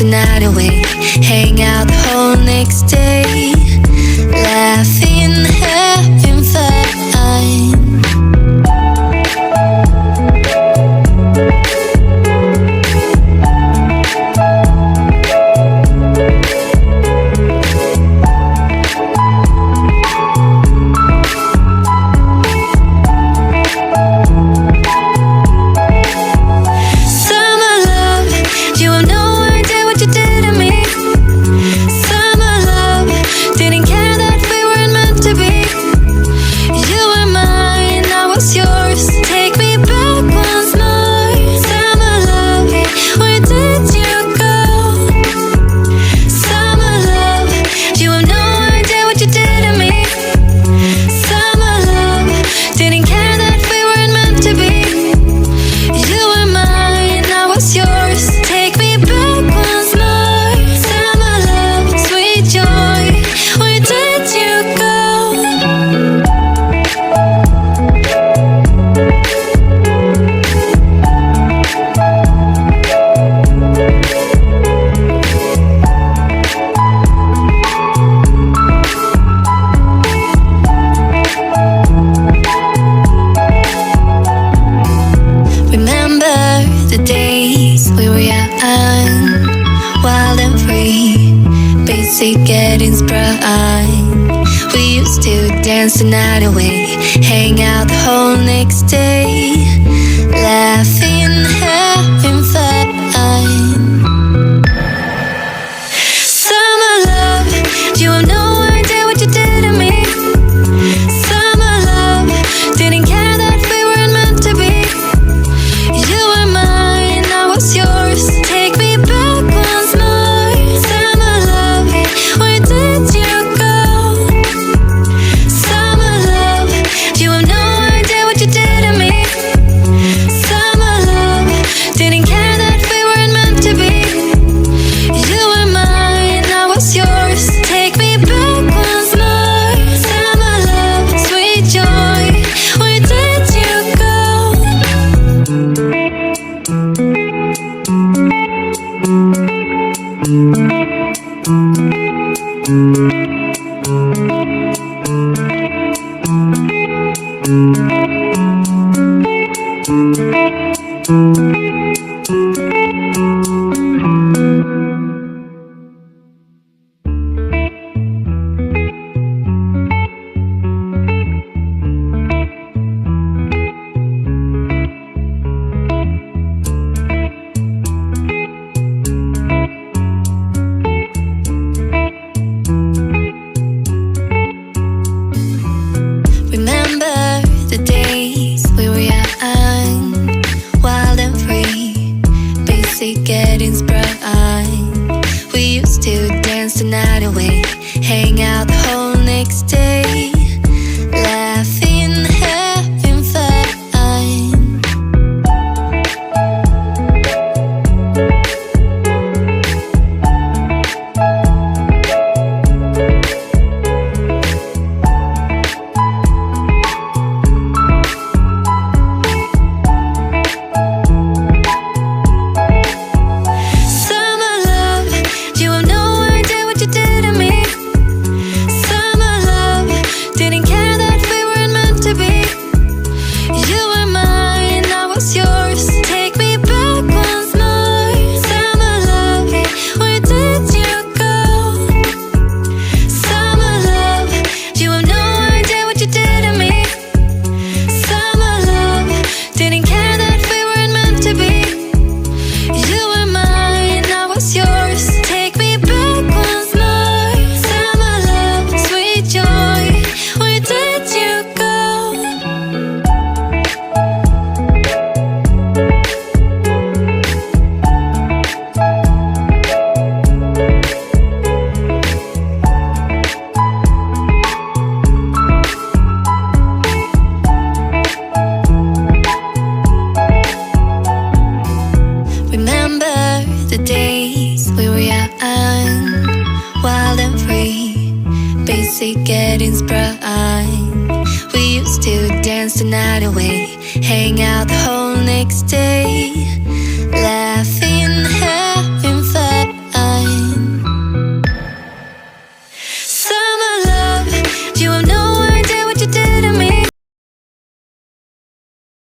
the night away, hang out the whole next day, laughing, having fun. Getting sprung. We used to dance the night away, hang out the whole next day, laughing, having fun. Summer love, you have no idea what you did to me. Summer love, didn't care that we weren't meant to be. You were mine, I was yours. Take me back once more. Getting sprung. We used to dance the night away, hang out the whole next day, laughing, having fun. Getting sprung. We used to dance the night away, hang out the whole next day, laugh